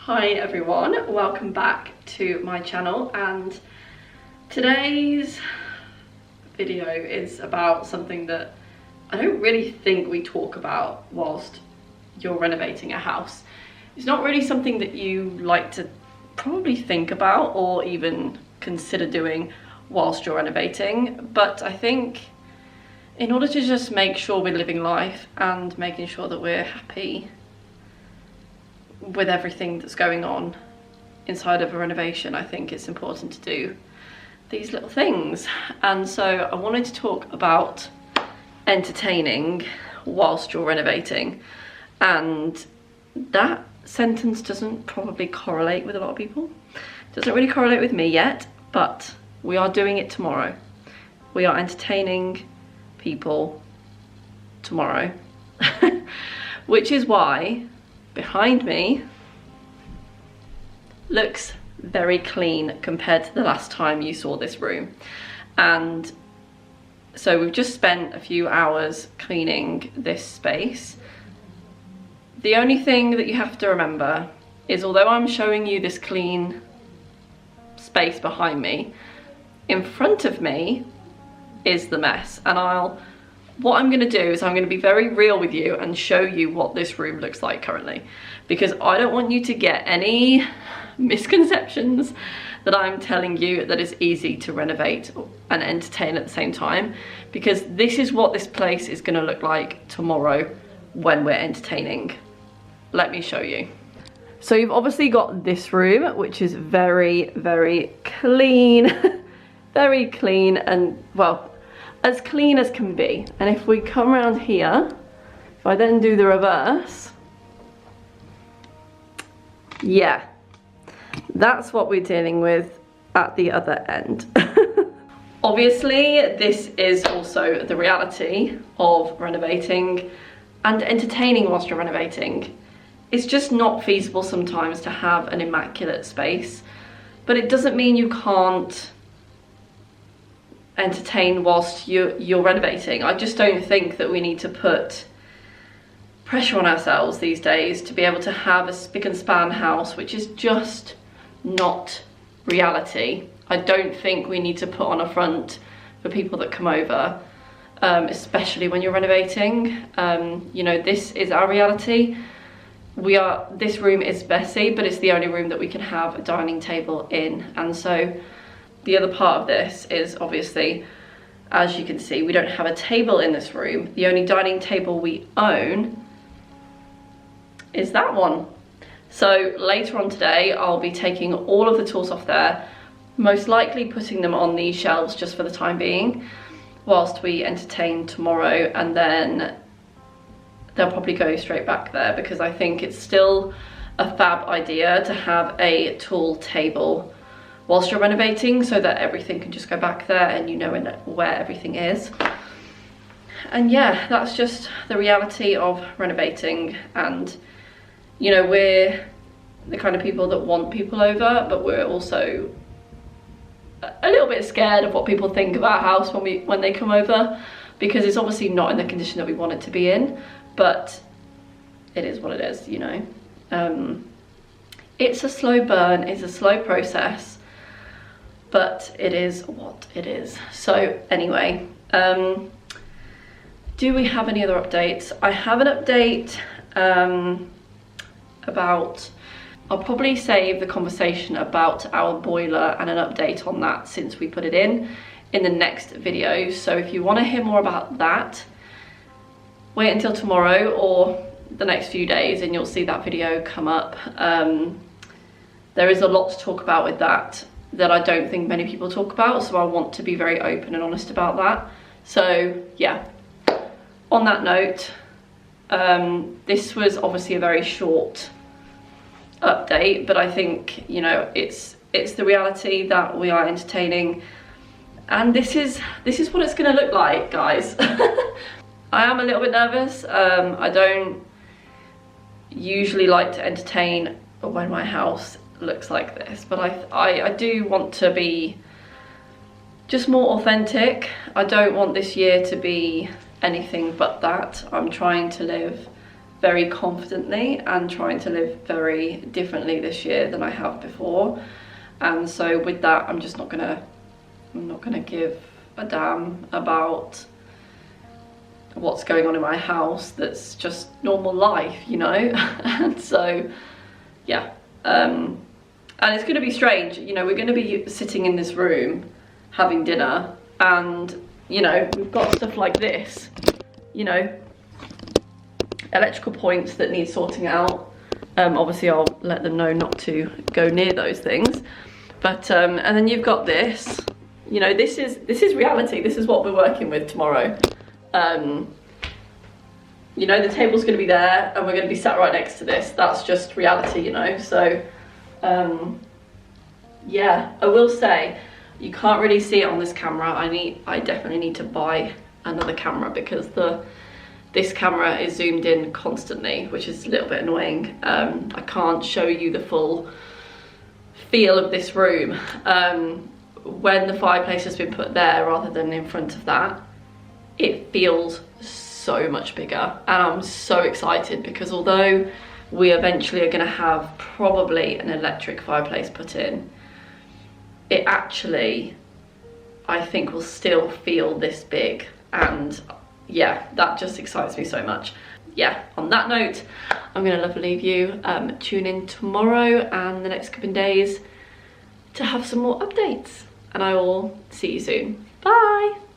Hi everyone, welcome back to my channel, and today's video is about something that I don't really think we talk about whilst you're renovating a house. It's not really something that you like to probably think about or even consider doing whilst you're renovating, but I think in order to just make sure we're living life and making sure that we're happy with everything that's going on inside of a renovation, I think it's important to do these little things. And so I wanted to talk about entertaining whilst you're renovating, and that sentence doesn't probably correlate with a lot of people. It doesn't really correlate with me yet, but we are doing it tomorrow. We are entertaining people tomorrow which is why behind me looks very clean compared to the last time you saw this room. And so we've just spent a few hours cleaning this space. The only thing that you have to remember is, although I'm showing you this clean space behind me, in front of me is the mess. And what I'm going to do is I'm going to be very real with you and show you what this room looks like currently, because I don't want you to get any misconceptions that I'm telling you that it's easy to renovate and entertain at the same time, because this is what this place is going to look like tomorrow when we're entertaining. Let me show you. So you've obviously got this room, which is very, very clean. Very clean, and well, as clean as can be. And if we come around here, if I then do the reverse, yeah, that's what we're dealing with at the other end. Obviously, this is also the reality of renovating and entertaining whilst you're renovating. It's just not feasible sometimes to have an immaculate space, but it doesn't mean you can't entertain whilst you're renovating. I just don't think that we need to put pressure on ourselves these days to be able to have a spick and span house, which is just not reality. I don't think we need to put on a front for people that come over, especially when you're renovating. You know, this is our reality. This room is messy, but it's the only room that we can have a dining table in. And so the other part of this is, obviously, as you can see, we don't have a table in this room. The only dining table we own is that one. So later on today, I'll be taking all of the tools off there, most likely putting them on these shelves just for the time being, whilst we entertain tomorrow, and then they'll probably go straight back there, because I think it's still a fab idea to have a tool table whilst you're renovating, so that everything can just go back there and you know where everything is. And yeah, that's just the reality of renovating. And you know, we're the kind of people that want people over, but we're also a little bit scared of what people think of our house when they come over, because it's obviously not in the condition that we want it to be in, but it is what it is, you know. It's a slow burn, it's a slow process, but it is what it is. So anyway, do we have any other updates? I have an update about, I'll probably save the conversation about our boiler and an update on that, since we put it in the next video. So if you want to hear more about that, wait until tomorrow or the next few days and you'll see that video come up. There is a lot to talk about with that I don't think many people talk about, so I want to be very open and honest about that. So yeah, on that note, this was obviously a very short update, but I think, you know, it's the reality that we are entertaining, and this is what it's going to look like, guys. I am a little bit nervous. I don't usually like to entertain when my house looks like this, but I do want to be just more authentic. I don't want this year to be anything but that. I'm trying to live very confidently and trying to live very differently this year than I have before. And so with that, I'm not gonna give a damn about what's going on in my house. That's just normal life, you know. And so yeah, and it's gonna be strange, you know. We're gonna be sitting in this room having dinner, and you know, we've got stuff like this, you know, electrical points that need sorting out. Obviously I'll let them know not to go near those things, but and then you've got this, you know, this is reality. This is what we're working with tomorrow. You know, the table's going to be there and we're going to be sat right next to this. That's just reality, you know. So yeah, I will say you can't really see it on this camera. I definitely need to buy another camera because this camera is zoomed in constantly, which is a little bit annoying. I can't show you the full feel of this room. When the fireplace has been put there rather than in front of that, it feels so much bigger, and I'm so excited because although we eventually are going to have probably an electric fireplace put in, it actually, I think, will still feel this big. And yeah, that just excites me so much. Yeah, on that note, I'm gonna leave you. Tune in tomorrow and the next couple of days to have some more updates, and I will see you soon. Bye.